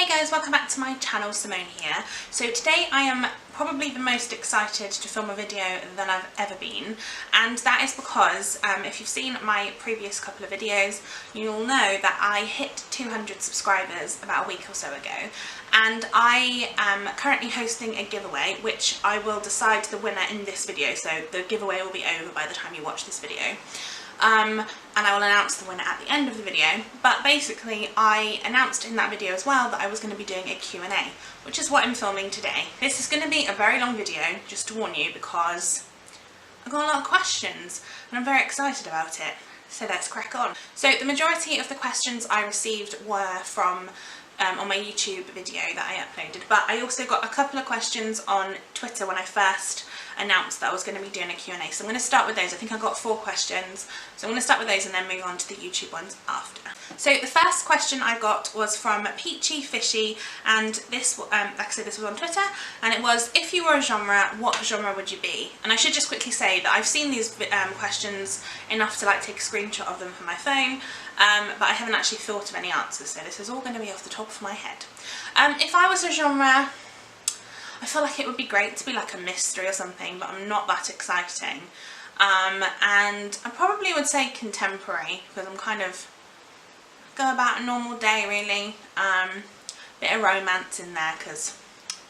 Hey guys, welcome back to my channel, Simone here. So today I am probably the most excited to film a video than I've ever been, and that is because if you've seen my previous couple of videos, you'll know that I hit 200 subscribers about a week or so ago, and I am currently hosting a giveaway which I will decide the winner in this video, so the giveaway will be over by the time you watch this video. And I will announce the winner at the end of the video, but basically I announced in that video as well that I was going to be doing a Q&A, which is what I'm filming today. This is going to be a very long video, just to warn you, because I've got a lot of questions and I'm very excited about it, so let's crack on. So the majority of the questions I received were from on my YouTube video that I uploaded, but I also got a couple of questions on Twitter when I first announced that I was going to be doing a Q&A, so I'm going to start with those. I think I got 4 questions, so I'm going to start with those and then move on to the YouTube ones after. So the first question I got was from Peachy Fishy, and this, like I said, this was on Twitter, and it was, if you were a genre, what genre would you be? And I should just quickly say that I've seen these questions enough to like take a screenshot of them from my phone, but I haven't actually thought of any answers, so this is all going to be off the top of my head. If I was a genre, I feel like it would be great to be like a mystery or something, but I'm not that exciting. And I probably would say contemporary, because I'm kind of go about a normal day really. Bit of romance in there because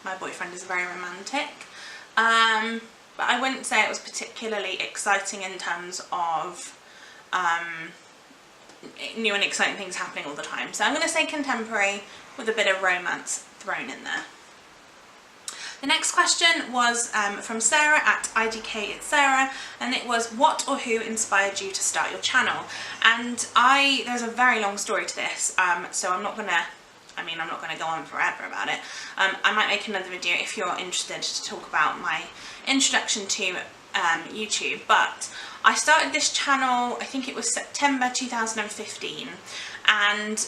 my boyfriend is very romantic. But I wouldn't say it was particularly exciting in terms of new and exciting things happening all the time. So I'm going to say contemporary with a bit of romance thrown in there. The next question was from Sarah at IDK It's Sarah, and it was, what or who inspired you to start your channel? And there's a very long story to this, so I'm not gonna go on forever about it. I might make another video if you're interested to talk about my introduction to YouTube, but I started this channel, I think it was September 2015, and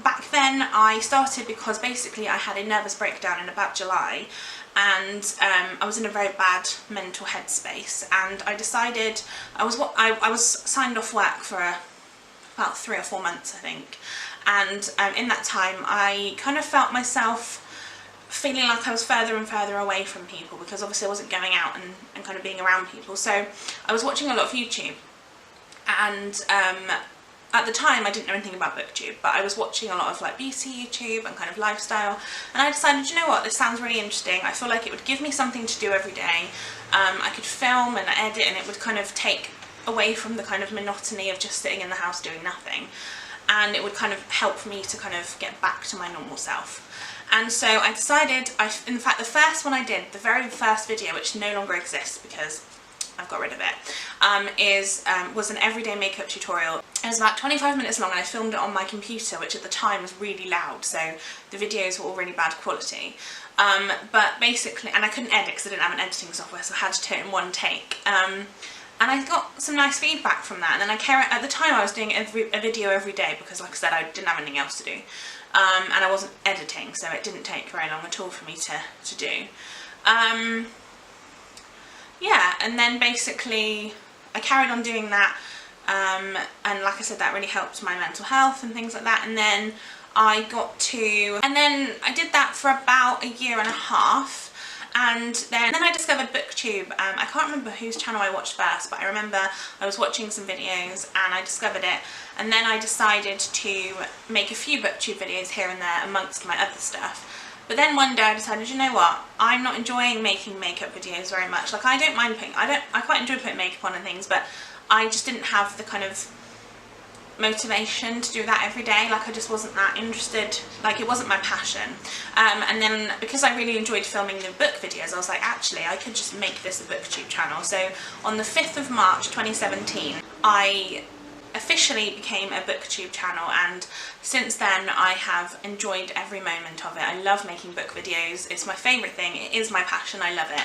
back then I started because basically I had a nervous breakdown in about July, and I was in a very bad mental headspace, and I decided I was signed off work for about 3 or 4 months I think, and in that time I kind of felt myself feeling like I was further and further away from people, because obviously I wasn't going out and kind of being around people, so I was watching a lot of YouTube, and at the time I didn't know anything about BookTube, but I was watching a lot of like beauty YouTube and kind of lifestyle, and I decided, you know what, this sounds really interesting. I feel like it would give me something to do every day. I could film and edit, and it would kind of take away from the kind of monotony of just sitting in the house doing nothing, and it would kind of help me to kind of get back to my normal self. And so I decided, in fact the first one I did, the very first video, which no longer exists because I've got rid of it, was an everyday makeup tutorial. It was about 25 minutes long, and I filmed it on my computer, which at the time was really loud, so the videos were all really bad quality. But basically, and I couldn't edit because I didn't have an editing software, so I had to do it in one take. And I got some nice feedback from that, and then at the time I was doing a video every day because, like I said, I didn't have anything else to do. And I wasn't editing, so it didn't take very long at all for me to do. Yeah, and then basically I carried on doing that, and like I said, that really helped my mental health and things like that, and then I did that for about 1.5 years, and then I discovered BookTube. I can't remember whose channel I watched first, but I remember I was watching some videos and I discovered it, and then I decided to make a few BookTube videos here and there amongst my other stuff. But then one day I decided, you know what, I'm not enjoying making makeup videos very much. Like, I don't mind I quite enjoy putting makeup on and things, but I just didn't have the kind of motivation to do that every day. Like, I just wasn't that interested, like it wasn't my passion. And then because I really enjoyed filming the book videos, I was like, actually I could just make this a BookTube channel. So on the 5th of March 2017 I officially became a BookTube channel, and since then I have enjoyed every moment of it. I love making book videos, it's my favourite thing, it is my passion, I love it.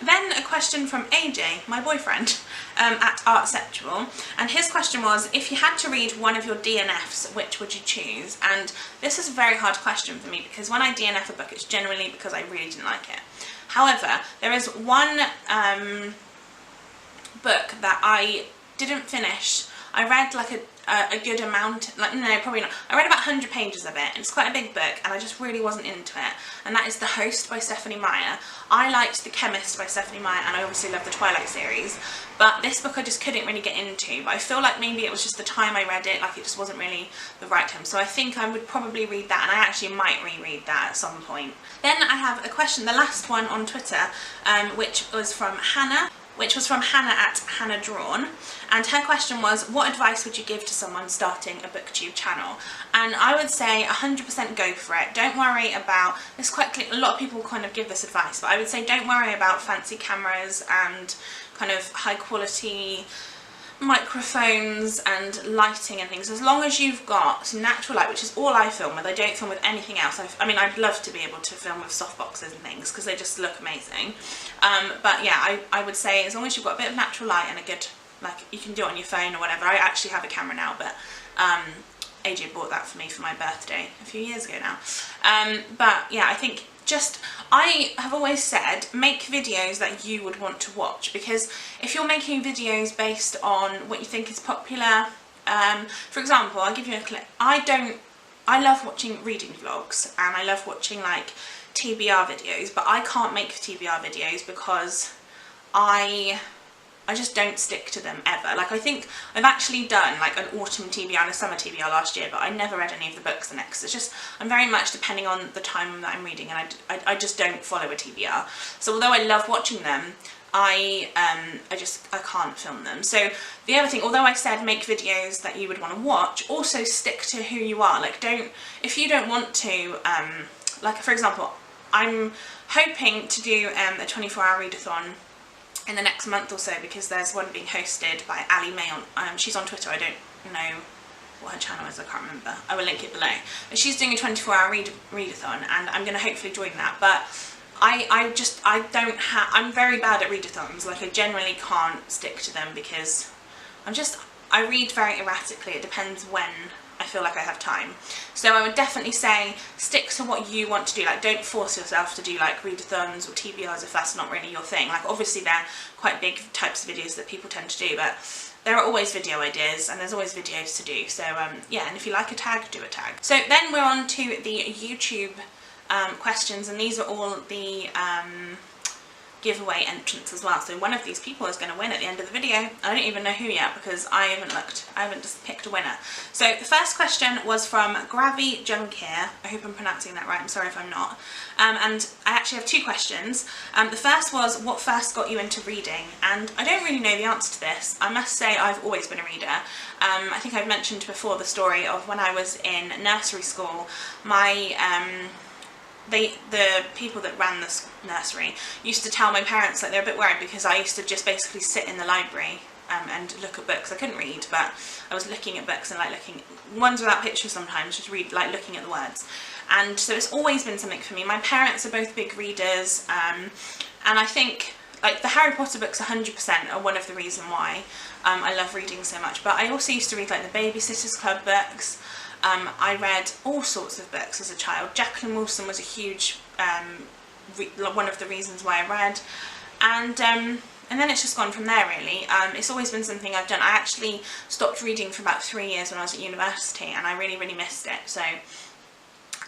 Then a question from AJ, my boyfriend, at Artceptual, and his question was, if you had to read one of your DNFs, which would you choose? And this is a very hard question for me, because when I DNF a book, it's generally because I really didn't like it. However, there is one book that I didn't finish. I read like a good amount, like no, probably not. I read about 100 pages of it, and it's quite a big book, and I just really wasn't into it. And that is The Host by Stephenie Meyer. I liked The Chemist by Stephenie Meyer, and I obviously love the Twilight series, but this book I just couldn't really get into. But I feel like maybe it was just the time I read it, like it just wasn't really the right time. So I think I would probably read that, and I actually might reread that at some point. Then I have a question, the last one on Twitter, which was from Hannah at Hannah Drawn, and her question was, what advice would you give to someone starting a booktube channel? And I would say 100% go for it. Don't worry about, it's quite clear, a lot of people kind of give this advice, but I would say don't worry about fancy cameras and kind of high quality microphones and lighting and things. As long as you've got some natural light, which is all I film with, I don't film with anything else. I mean, I'd love to be able to film with softboxes and things because they just look amazing. But yeah, I would say as long as you've got a bit of natural light and a good, like, you can do it on your phone or whatever. I actually have a camera now, but AJ bought that for me for my birthday a few years ago now. But yeah, I think I have always said, make videos that you would want to watch, because if you're making videos based on what you think is popular, for example, I'll give you a clip. I love watching reading vlogs, and I love watching like TBR videos, but I can't make TBR videos because I just don't stick to them ever. Like, I think I've actually done like an autumn TBR and a summer TBR last year, but I never read any of the books the next. It's just, I'm very much depending on the time that I'm reading, and I just don't follow a TBR. So although I love watching them, I can't film them. So the other thing, although I said make videos that you would want to watch, also stick to who you are. Like, if you don't want to, like for example, I'm hoping to do a 24-hour readathon in the next month or so, because there's one being hosted by Ali May on, she's on Twitter, I don't know what her channel is, I can't remember, I will link it below, but she's doing a 24-hour readathon, and I'm going to hopefully join that. But I'm very bad at readathons. Like, I generally can't stick to them because I read very erratically. It depends when I feel like I have time. So I would definitely say stick to what you want to do. Like, don't force yourself to do like readathons or TBRs if that's not really your thing. Like, obviously they're quite big types of videos that people tend to do, but there are always video ideas and there's always videos to do. So yeah, and if you like a tag, do a tag. So then we're on to the YouTube questions, and these are all the giveaway entrants as well. So one of these people is going to win at the end of the video. I don't even know who yet because I haven't looked. I haven't just picked a winner. So the first question was from Gravy Junkir. I hope I'm pronouncing that right. I'm sorry if I'm not. And I actually have two questions. The first was, what first got you into reading? And I don't really know the answer to this. I must say I've always been a reader. I think I've mentioned before the story of when I was in nursery school, the people that ran this nursery used to tell my parents that they were a bit worried because I used to just basically sit in the library and look at books. I couldn't read, but I was looking at books and like looking, ones without pictures sometimes, just read, like looking at the words. And so it's always been something for me. My parents are both big readers, and I think like the Harry Potter books 100% are one of the reasons why I love reading so much. But I also used to read like the Babysitters Club books. I read all sorts of books as a child. Jacqueline Wilson was a huge one of the reasons why I read, and then it's just gone from there really. It's always been something I've done. I actually stopped reading for about 3 years when I was at university, and I really missed it. So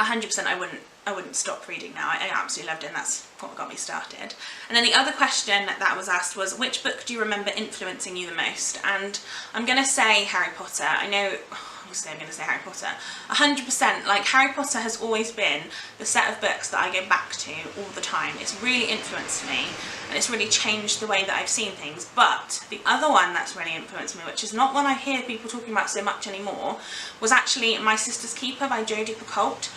100% I wouldn't stop reading now. I absolutely loved it, and that's what got me started. And then the other question that was asked was, which book do you remember influencing you the most? And I'm going to say Harry Potter. I know, obviously I'm going to say Harry Potter. 100%, like Harry Potter has always been the set of books that I go back to all the time. It's really influenced me, and it's really changed the way that I've seen things. But the other one that's really influenced me, which is not one I hear people talking about so much anymore, was actually My Sister's Keeper by Jodi Picoult.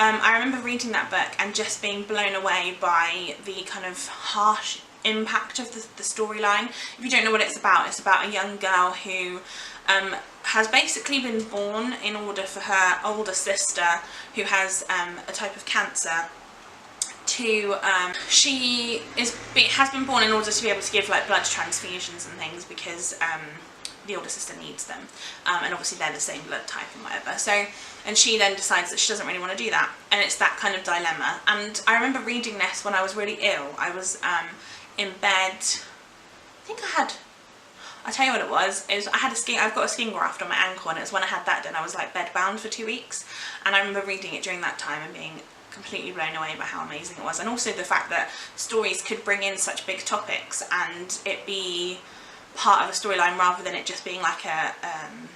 I remember reading that book and just being blown away by the kind of harsh impact of the storyline. If you don't know what it's about a young girl who has basically been born in order for her older sister, who has a type of cancer, to she has been born in order to be able to give like blood transfusions and things because the older sister needs them, and obviously they're the same blood type and whatever. So, and she then decides that she doesn't really want to do that, and it's that kind of dilemma. And I remember reading this when I was really ill. I was in bed. I think I had. I'll tell you what it was, is I've got a skin graft on my ankle, and it was when I had that done I was like bedbound for 2 weeks, and I remember reading it during that time and being completely blown away by how amazing it was, and also the fact that stories could bring in such big topics and it be part of a storyline rather than it just being like a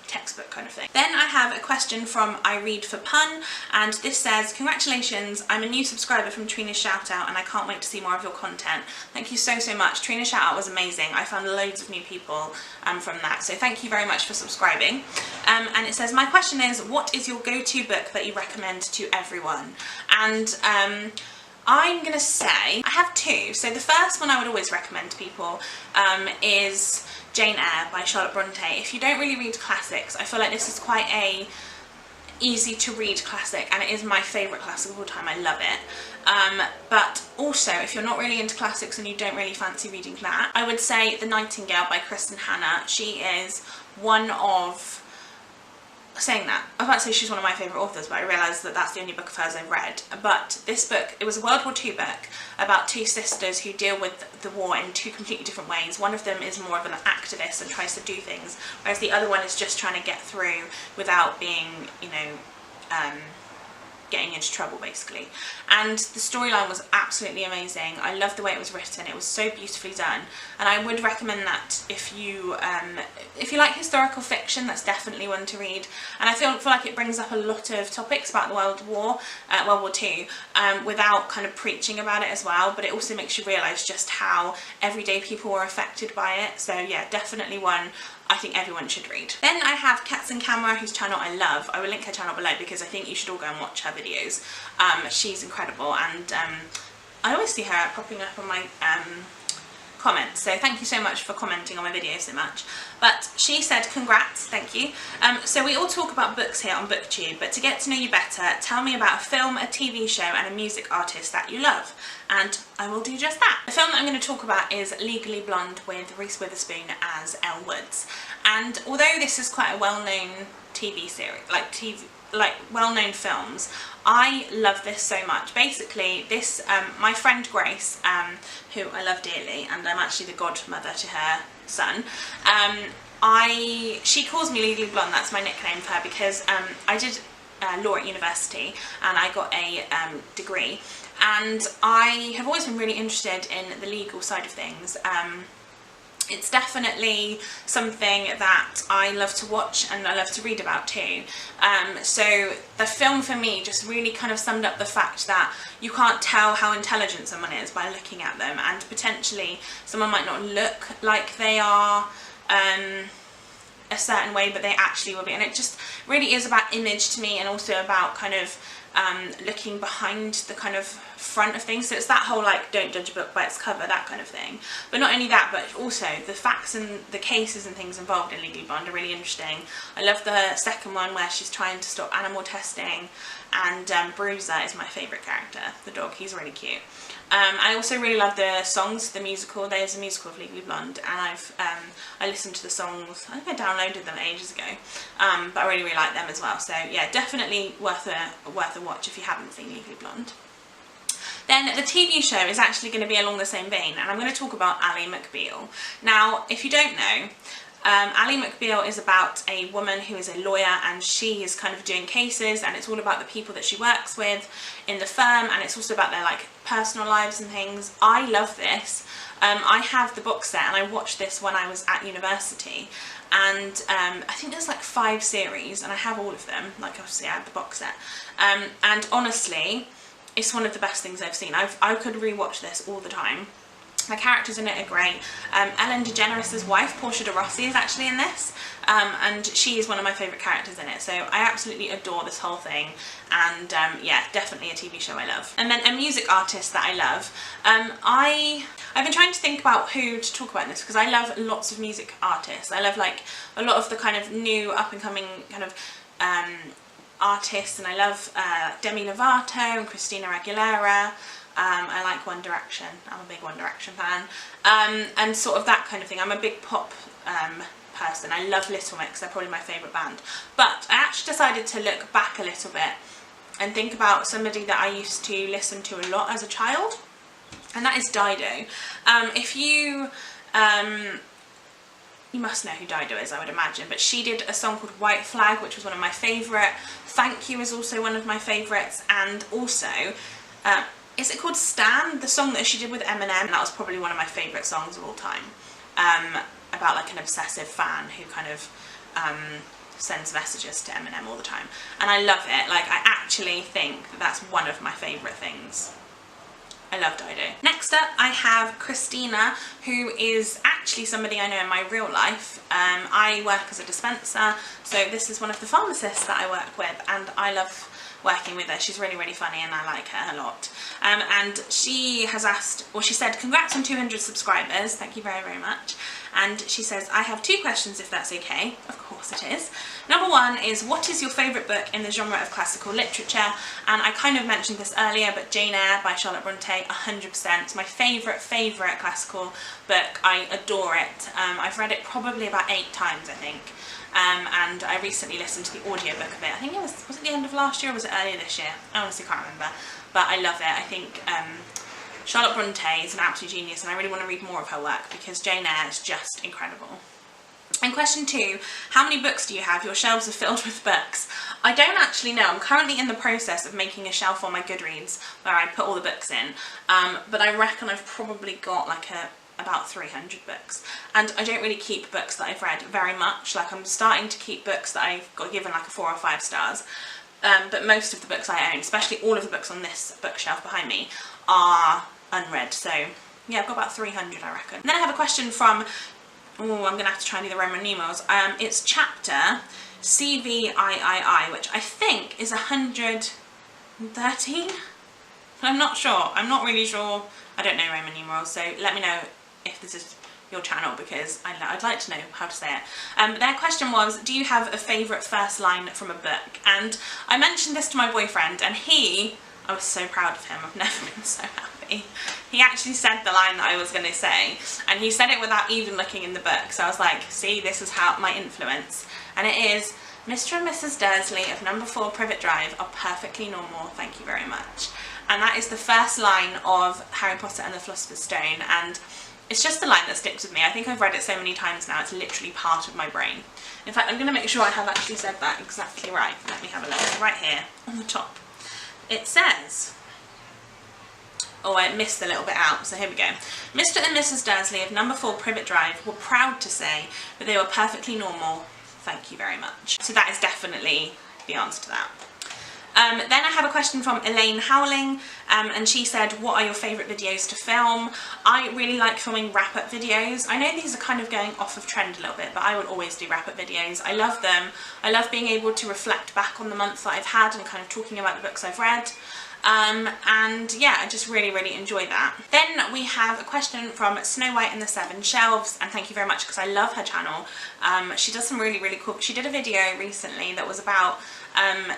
textbook kind of thing. Then I have a question from I Read for Pun, and this says, congratulations, I'm a new subscriber from Trina's Shoutout and I can't wait to see more of your content. Thank you so much. Trina's Shoutout was amazing. I found loads of new people from that, so thank you very much for subscribing. And it says, my question is, what is your go-to book that you recommend to everyone? And I'm gonna say I have two. So the first one I would always recommend to people is Jane Eyre by Charlotte Bronte. If you don't really read classics, I feel like this is quite a easy to read classic, and it is my favourite classic of all time. I love it. But also, if you're not really into classics and you don't really fancy reading that, I would say The Nightingale by Kristen Hannah. She is one of, saying that, I was about to say she's one of my favourite authors, but I realised that that's the only book of hers I've read. But this book, it was a World War II book about two sisters who deal with the war in two completely different ways. One of them is more of an activist and tries to do things, whereas the other one is just trying to get through without being, you know, getting into trouble basically. And the storyline was absolutely amazing. I loved the way it was written. It was so beautifully done, and I would recommend that if you like historical fiction, that's definitely one to read. And I feel like it brings up a lot of topics about the World War II without kind of preaching about it as well, but it also makes you realise just how everyday people were affected by it. So yeah, definitely one I think everyone should read. Then I have Cats and Camera, whose channel I love. I will link her channel below because I think you should all go and watch her videos. She's incredible, and I always see her popping up on my comments, so thank you so much for commenting on my videos so much. But she said, congrats, thank you. So we all talk about books here on BookTube, but to get to know you better, tell me about a film, a TV show and a music artist that you love, and I will do just that. The film that I'm going to talk about is Legally Blonde with Reese Witherspoon as Elle Woods, and although this is quite a well-known TV series, like well-known films, I love this so much. Basically, this my friend Grace, who I love dearly, and I'm actually the godmother to her son, she calls me Legally Blonde. That's my nickname for her because I did law at university and I got a degree, and I have always been really interested in the legal side of things. It's definitely something that I love to watch and I love to read about too. So the film for me just really kind of summed up the fact that you can't tell how intelligent someone is by looking at them, and potentially someone might not look like they are a certain way, but they actually will be. And it just really is about image to me, and also about kind of looking behind the kind of front of things. So it's that whole like don't judge a book by its cover, that kind of thing. But not only that, but also the facts and the cases and things involved in Legally Blonde are really interesting. I love the second one where she's trying to stop animal testing, and Bruiser is my favourite character, the dog. He's really cute. I also really love the songs, the musical. There's a musical of Legally Blonde, and I listened to the songs. I think I downloaded them ages ago, but I really like them as well. So yeah, definitely worth a watch if you haven't seen Legally Blonde. Then the TV show is actually going to be along the same vein, and I'm going to talk about Ally McBeal. Now, if you don't know, Ally McBeal is about a woman who is a lawyer, and she is kind of doing cases, and it's all about the people that she works with in the firm, and it's also about their like personal lives and things. I love this. I have the box set, and I watched this when I was at university, and I think there's like 5 series, and I have all of them. Like obviously I have the box set, and honestly, it's one of the best things I've seen. I could rewatch this all the time. The characters in it are great. Ellen DeGeneres' wife, Portia de Rossi, is actually in this, and she is one of my favourite characters in it, so I absolutely adore this whole thing, and yeah, definitely a TV show I love. And then a music artist that I love. I've been trying to think about who to talk about in this, because I love lots of music artists. I love like a lot of the kind of new up-and-coming kind of artists, and I love Demi Lovato and Christina Aguilera. I like One Direction. I'm a big One Direction fan, and sort of that kind of thing. I'm a big pop person. I love Little Mix. They're probably my favourite band. But I actually decided to look back a little bit and think about somebody that I used to listen to a lot as a child, and that is Dido. If you you must know who Dido is, I would imagine, but she did a song called White Flag, which was one of my favourite. Thank You is also one of my favourites, and also, is it called Stan? The song that she did with Eminem, that was probably one of my favourite songs of all time, about like an obsessive fan who kind of sends messages to Eminem all the time, and I love it. Like, I actually think that that's one of my favourite things. I love Dido. Next up, I have Christina, who is actually somebody I know in my real life. I work as a dispenser, so this is one of the pharmacists that I work with, and I love working with her. She's really, really funny, and I like her a lot. And she has asked, well, she said, congrats on 200 subscribers. Thank you very, very much. And she says, I have 2 questions, if that's okay. Of course it is. Number 1 is, what is your favourite book in the genre of classical literature? And I kind of mentioned this earlier, but Jane Eyre by Charlotte Bronte, 100%. It's my favourite classical book. I adore it. I've read it probably about 8 times, I think. And I recently listened to the audiobook of it. I think it was it the end of last year or was it earlier this year? I honestly can't remember. But I love it. I think Charlotte Bronte is an absolute genius, and I really want to read more of her work because Jane Eyre is just incredible. And question 2, how many books do you have? Your shelves are filled with books. I don't actually know. I'm currently in the process of making a shelf on my Goodreads where I put all the books in. But I reckon I've probably got like about 300 books, and I don't really keep books that I've read very much. Like, I'm starting to keep books that I've got given like a 4 or 5 stars, but most of the books I own, especially all of the books on this bookshelf behind me, are unread. So yeah, I've got about 300, I reckon. And then I have a question from, oh, I'm gonna have to try and do the Roman numerals. It's chapter CVIII, which I think is 113. I'm not sure. I'm not really sure. I don't know Roman numerals, so let me know if this is your channel, because I'd like to know how to say it. Their question was, do you have a favourite first line from a book? And I mentioned this to my boyfriend, and I was so proud of him. I've never been so happy. He actually said the line that I was going to say, and he said it without even looking in the book. So I was like, see, this is how my influence. And it is, Mr. and Mrs. Dursley of number 4 Privet Drive are perfectly normal, thank you very much. And that is the first line of Harry Potter and the Philosopher's Stone, and it's just a line that sticks with me. I think I've read it so many times now, it's literally part of my brain. In fact, I'm going to make sure I have actually said that exactly right. Let me have a look. Right here, on the top. It says, oh, I missed a little bit out, so here we go. Mr. and Mrs. Dursley of number 4 Privet Drive were proud to say that they were perfectly normal, thank you very much. So that is definitely the answer to that. Then I have a question from Elaine Howling, and she said, what are your favourite videos to film? I really like filming wrap-up videos. I know these are kind of going off of trend a little bit, but I will always do wrap-up videos. I love them. I love being able to reflect back on the month that I've had and kind of talking about the books I've read. And yeah, I just really, really enjoy that. Then we have a question from Snow White and the 7 Shelves, and thank you very much because I love her channel. She does some really, really cool, she did a video recently that was about,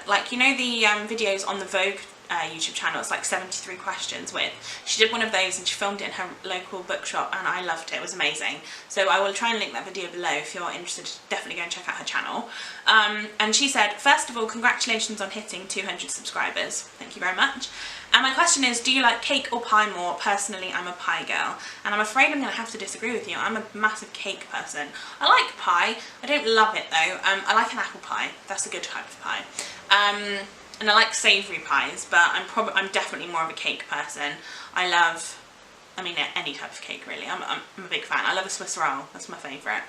like, you know the videos on the Vogue YouTube channel, it's like 73 questions with. She did one of those and she filmed it in her local bookshop, and I loved it. It was amazing. So I will try and link that video below if you're interested. Definitely go and check out her channel. And she said, first of all, congratulations on hitting 200 subscribers. Thank you very much. And my question is, do you like cake or pie more? Personally, I'm a pie girl, and I'm afraid I'm going to have to disagree with you. I'm a massive cake person. I like pie. I don't love it though. I like an apple pie. That's a good type of pie. And I like savoury pies, but I'm definitely more of a cake person. I love, I mean, any type of cake really. I'm a big fan. I love a Swiss roll. That's my favourite.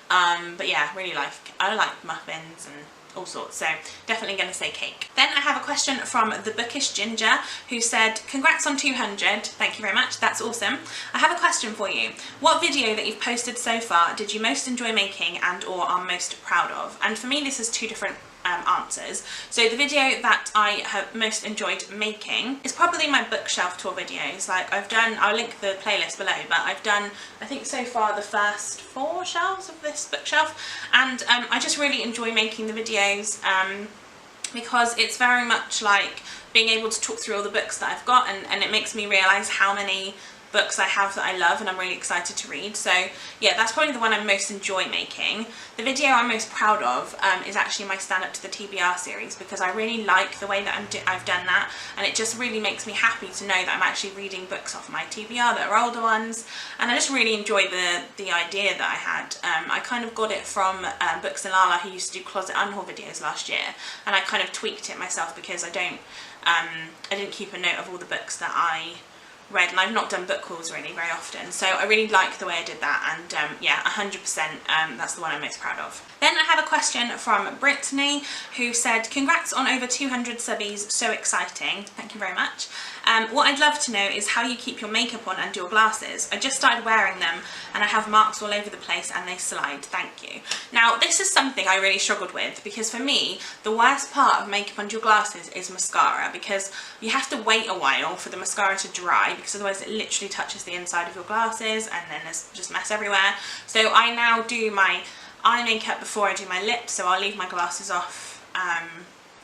But yeah, I like muffins and all sorts, so definitely going to say cake. Then I have a question from the Bookish Ginger, who said, congrats on 200, thank you very much, that's awesome. I have a question for you. What video that you've posted so far did you most enjoy making and or are most proud of? And for me this is 2 different answers. So the video that I have most enjoyed making is probably my bookshelf tour videos. Like I'll link the playlist below, but I've done, I think so far, the first 4 shelves of this bookshelf, and I just really enjoy making the videos because it's very much like being able to talk through all the books that I've got, and it makes me realise how many books I have that I love and I'm really excited to read. So yeah, that's probably the one I most enjoy making. The video I'm most proud of is actually my stand up to the TBR series, because I really like the way that I've done that, and it just really makes me happy to know that I'm actually reading books off my TBR that are older ones, and I just really enjoy the idea that I had. I kind of got it from Books and Lala, who used to do closet unhaul videos last year, and I kind of tweaked it myself because I didn't keep a note of all the books that I read, and I've not done book hauls really very often, so I really like the way I did that, and yeah, 100% that's the one I'm most proud of. Then I have a question from Brittany, who said, congrats on over 200 subbies, so exciting. Thank you very much. What I'd love to know is how you keep your makeup on and your glasses. I just started wearing them and I have marks all over the place and they slide, thank you. Now this is something I really struggled with, because for me the worst part of makeup under your glasses is mascara, because you have to wait a while for the mascara to dry, because otherwise it literally touches the inside of your glasses and then there's just mess everywhere. So I now do my eye makeup before I do my lips, so I'll leave my glasses off,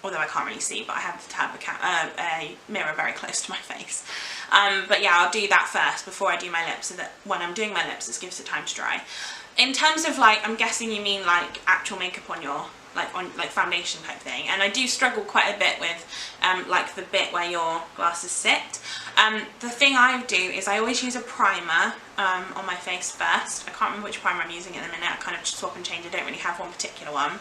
although I can't really see, but I have to have a mirror very close to my face. But yeah, I'll do that first before I do my lips, so that when I'm doing my lips, this gives it time to dry. In terms of like, I'm guessing you mean like actual makeup on your, like foundation type thing, and I do struggle quite a bit with like the bit where your glasses sit. The thing I do is I always use a primer on my face first. I can't remember which primer I'm using at the minute, I kind of swap and change, I don't really have one particular one.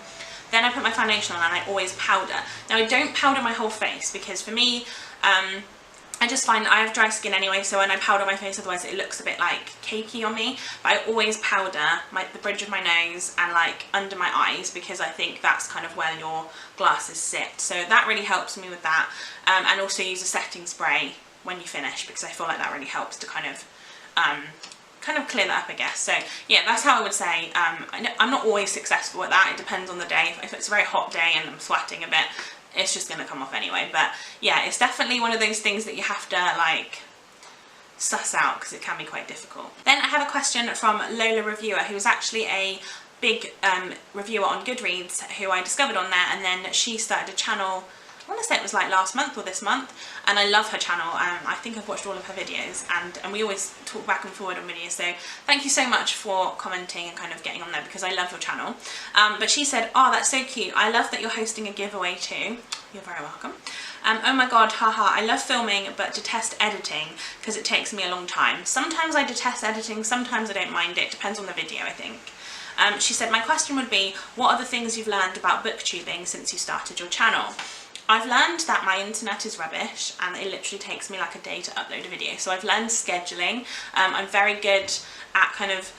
Then I put my foundation on and I always powder. Now I don't powder my whole face, because for me, I just find I have dry skin anyway, so when I powder my face, otherwise it looks a bit like cakey on me. But I always powder the bridge of my nose and like under my eyes, because I think that's kind of where your glasses sit. So that really helps me with that. And also use a setting spray when you finish, because I feel like that really helps to kind of clear that up, I guess. So yeah, that's how I would say. I'm not always successful at that, it depends on the day. If it's a very hot day and I'm sweating a bit, it's just going to come off anyway. But yeah, it's definitely one of those things that you have to like suss out, because it can be quite difficult. Then I have a question from Lola Reviewer, who's actually a big reviewer on Goodreads, who I discovered on there, and then she started a channel, I want to say it was like last month or this month, and I love her channel. I think I've watched all of her videos, and we always talk back and forward on videos, so thank you so much for commenting and kind of getting on there, because I love your channel. But she said, oh, that's so cute, I love that you're hosting a giveaway too. You're very welcome. Oh my god, haha, I love filming but detest editing because it takes me a long time. Sometimes I detest editing, sometimes I don't mind it, depends on the video, I think. She said, my question would be, what are the things you've learned about booktubing since you started your channel? I've learned that my internet is rubbish and it literally takes me like a day to upload a video. So I've learned scheduling. I'm very good at kind of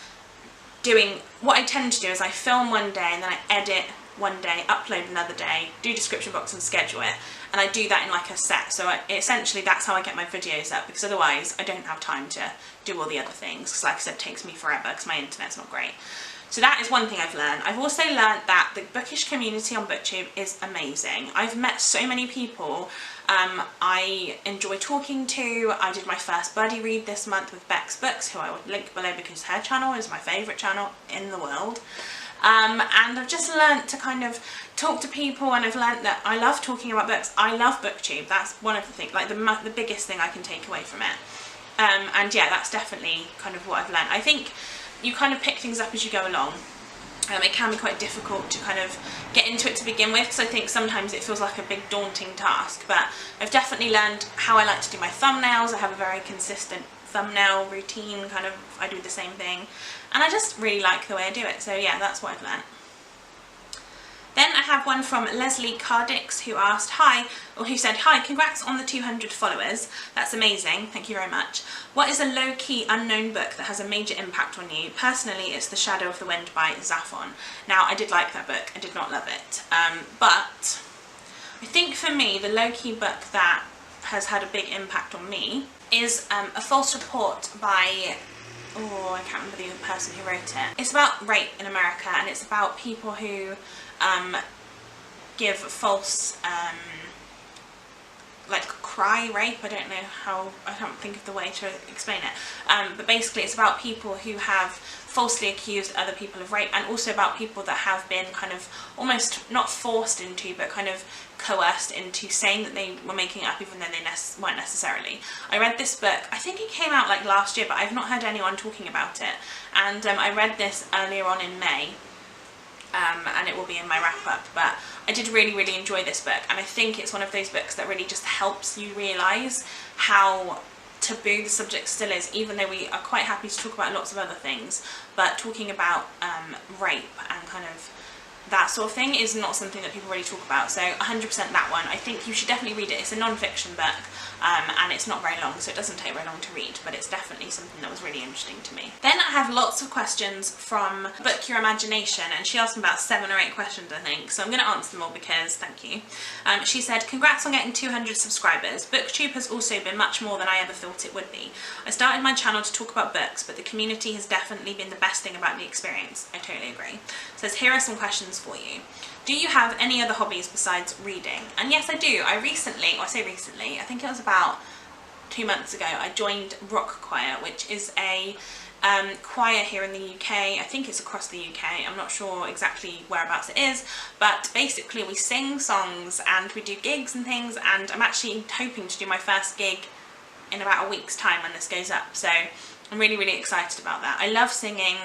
doing, what I tend to do is I film one day and then I edit one day, upload another day, do description box and schedule it. And I do that in like a set. So essentially that's how I get my videos up, because otherwise I don't have time to do all the other things. Because like I said, it takes me forever because my internet's not great. So that is one thing I've learned. I've also learned that the bookish community on BookTube is amazing. I've met so many people I enjoy talking to. I did my first buddy read this month with Beck's Books, who I will link below because her channel is my favourite channel in the world. And I've just learnt to kind of talk to people, and I've learnt that I love talking about books. I love BookTube. That's one of the things, like the biggest thing I can take away from it. And yeah, that's definitely kind of what I've learnt. I think you kind of pick things up as you go along. It can be quite difficult to kind of get into it to begin with, because I think sometimes it feels like a big daunting task, but I've definitely learned how I like to do my thumbnails. I have a very consistent thumbnail routine, kind of, I do the same thing, and I just really like the way I do it. So yeah, that's what I've learned. Then I have one from Leslie Cardix, who asked, who said, hi, congrats on the 200 followers. That's amazing, thank you very much. What is a low-key unknown book that has a major impact on you? Personally, it's The Shadow of the Wind by Zafon. Now, I did like that book, I did not love it. But I think for me, the low-key book that has had a big impact on me is A False Report by, oh, I can't remember the person who wrote it. It's about rape in America, and it's about people who give false like cry rape. I don't know how, I can't think of the way to explain it, but basically it's about people who have falsely accused other people of rape, and also about people that have been kind of almost not forced into, but kind of coerced into saying that they were making it up even though they weren't necessarily. I read this book, I think it came out like last year, but I've not heard anyone talking about it, and I read this earlier on in May, and it will be in my wrap up, but I did really enjoy this book, and I think it's one of those books that really just helps you realise how taboo the subject still is, even though we are quite happy to talk about lots of other things, but talking about rape and kind of that sort of thing is not something that people really talk about. So 100% that one. I think you should definitely read it. It's a non-fiction book, and it's not very long, so it doesn't take very long to read, but it's definitely something that was really interesting to me. Then I have lots of questions from Book Your Imagination, and she asked me about 7 or 8 questions, I think, so I'm going to answer them all because thank you. She said, congrats on getting 200 subscribers. BookTube has also been much more than I ever thought it would be. I started my channel to talk about books, but the community has definitely been the best thing about the experience. I totally agree. Says, here are some questions for you. Do you have any other hobbies besides reading? And yes, I do. I recently, well, I say recently, I think it was about 2 months ago, I joined Rock Choir, which is a choir here in the UK. I think it's across the UK. I'm not sure exactly whereabouts it is, but basically we sing songs and we do gigs and things, and I'm actually hoping to do my first gig in about a week's time when this goes up, so I'm really excited about that. I love singing,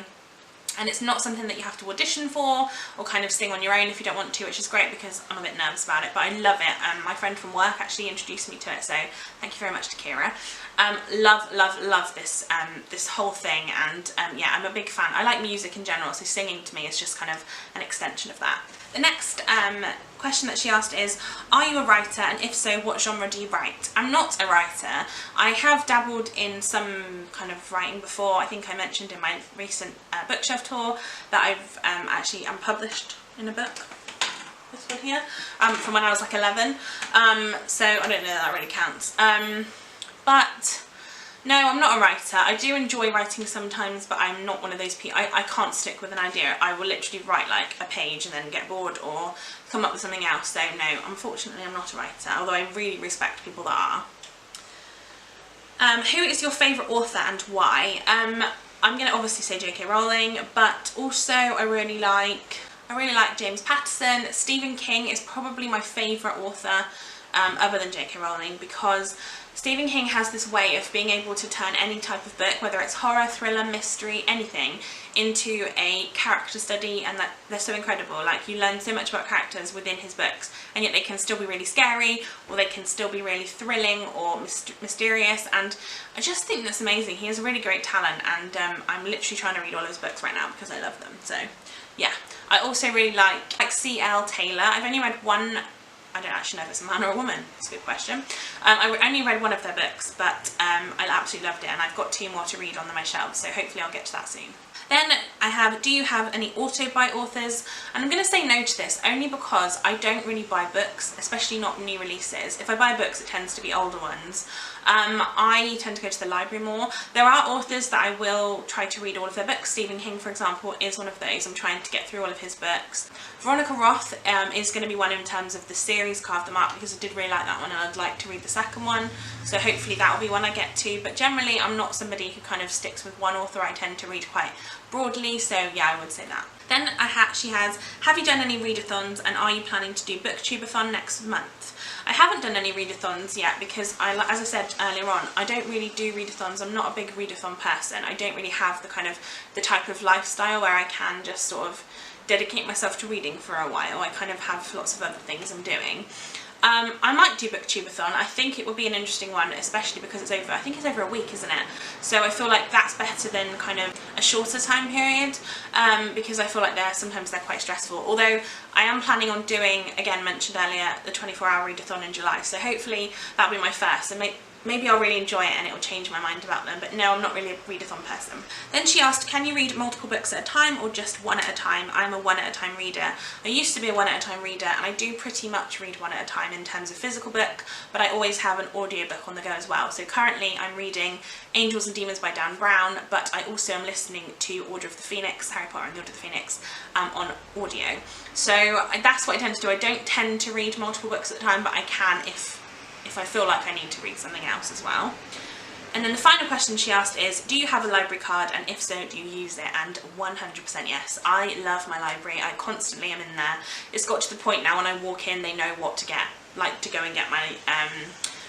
and it's not something that you have to audition for or kind of sing on your own if you don't want to, which is great because I'm a bit nervous about it, but I love it. My friend from work actually introduced me to it, so thank you very much to Kira. Love this this whole thing, and yeah, I'm a big fan. I like music in general, so singing to me is just kind of an extension of that. The next question that she asked is, are you a writer, and if so, what genre do you write? I'm not a writer. I have dabbled in some kind of writing before. I think I mentioned in my recent bookshelf tour that I'm published in a book, this one here, from when I was like 11, so I don't know if that really counts. But no, I'm not a writer. I do enjoy writing sometimes, but I'm not one of those people. I can't stick with an idea. I will literally write like a page and then get bored or come up with something else. So no, unfortunately I'm not a writer, although I really respect people that are. Who is your favourite author and why? I'm going to obviously say J.K. Rowling, but also I really like James Patterson. Stephen King is probably my favourite author other than J.K. Rowling, because Stephen King has this way of being able to turn any type of book, whether it's horror, thriller, mystery, anything, into a character study, and that they're so incredible. Like, you learn so much about characters within his books, and yet they can still be really scary, or they can still be really thrilling or mysterious, and I just think that's amazing. He has a really great talent, and I'm literally trying to read all his books right now because I love them. So yeah, I also really like C.L. Taylor. I've only read one. I don't actually know if it's a man or a woman. It's a good question. I only read one of their books, but I absolutely loved it, and I've got 2 more to read on my shelves, so hopefully I'll get to that soon. Then I have, do you have any auto-buy authors? And I'm going to say no to this, only because I don't really buy books, especially not new releases. If I buy books, it tends to be older ones. I tend to go to the library more. There are authors that I will try to read all of their books. Stephen King, for example, is one of those. I'm trying to get through all of his books. Veronica Roth is going to be one in terms of the series Carve Them Up, because I did really like that one and I'd like to read the second one. So hopefully that will be one I get to. But generally I'm not somebody who kind of sticks with one author. I tend to read quite broadly, so yeah, I would say that. Then she has, have you done any readathons, and are you planning to do Booktubeathon next month? I haven't done any readathons yet because, as I said earlier on, I don't really do readathons. I'm not a big readathon person. I don't really have the type of lifestyle where I can just sort of dedicate myself to reading for a while. I kind of have lots of other things I'm doing. I might do Booktubeathon. I think it will be an interesting one, especially because it's over, I think it's over a week, isn't it? So I feel like that's better than kind of a shorter time period, because I feel like sometimes they're quite stressful. Although I am planning on doing, again mentioned earlier, the 24-hour readathon in July, so hopefully that'll be my first, and maybe I'll really enjoy it and it will change my mind about them, but no, I'm not really a readathon person. Then she asked, can you read multiple books at a time or just one at a time? I'm a one at a time reader. I used to be a one at a time reader, and I do pretty much read one at a time in terms of physical book, but I always have an audiobook on the go as well. So currently I'm reading Angels and Demons by Dan Brown, but I also am listening to Order of the Phoenix, Harry Potter and the Order of the Phoenix, on audio. So that's what I tend to do. I don't tend to read multiple books at a time, but I can if if I feel like I need to read something else as well. And then the final question she asked is, do you have a library card, and if so, do you use it? And 100% yes. I love my library. I constantly am in there. It's got to the point now when I walk in, they know what to get, like to go and get my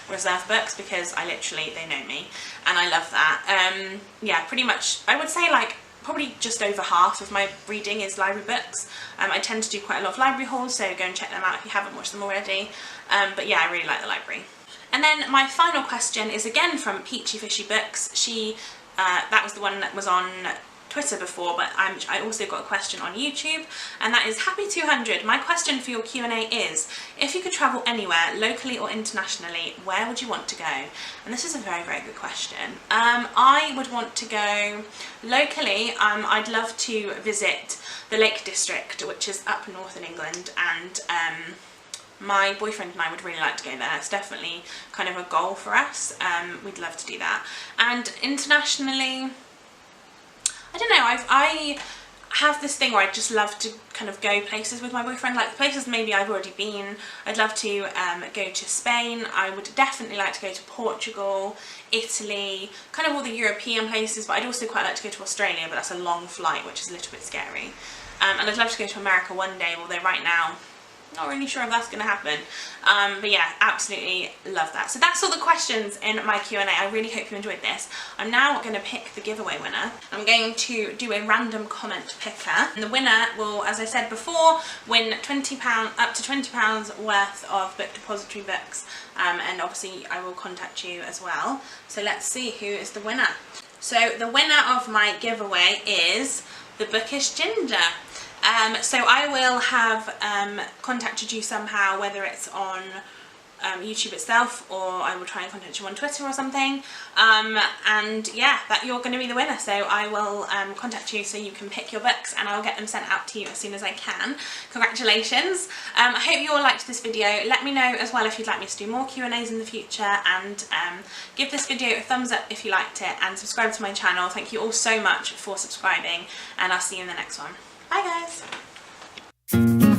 reserve books, because they know me, and I love that. Yeah, pretty much, I would say like probably just over half of my reading is library books. I tend to do quite a lot of library hauls, so go and check them out if you haven't watched them already. But yeah, I really like the library. And then my final question is again from Peachy Fishy Books. That was the one that was on Twitter before, but I also got a question on YouTube, and that is, Happy 200, my question for your Q&A is, if you could travel anywhere, locally or internationally, where would you want to go? And this is a very, very good question. I would want to go locally. I'd love to visit the Lake District, which is up north in England, and my boyfriend and I would really like to go there. It's definitely kind of a goal for us. We'd love to do that. And internationally, I don't know, I have this thing where I just love to kind of go places with my boyfriend, like places maybe I've already been. I'd love to go to Spain. I would definitely like to go to Portugal, Italy, kind of all the European places, but I'd also quite like to go to Australia, but that's a long flight, which is a little bit scary. And I'd love to go to America one day, although right now, not really sure if that's going to happen. But yeah, absolutely love that. So that's all the questions in my Q&A. I really hope you enjoyed this. I'm now going to pick the giveaway winner. I'm going to do a random comment picker. And the winner will, as I said before, win £20, up to £20 worth of Book Depository books. And obviously I will contact you as well. So let's see who is the winner. So the winner of my giveaway is the Bookish Ginger. So I will have contacted you somehow, whether it's on YouTube itself, or I will try and contact you on Twitter or something, and yeah, that you're going to be the winner. So I will contact you so you can pick your books, and I'll get them sent out to you as soon as I can. Congratulations. I hope you all liked this video. Let me know as well if you'd like me to do more Q&As in the future, and give this video a thumbs up if you liked it, and subscribe to my channel. Thank you all so much for subscribing, and I'll see you in the next one. Bye guys!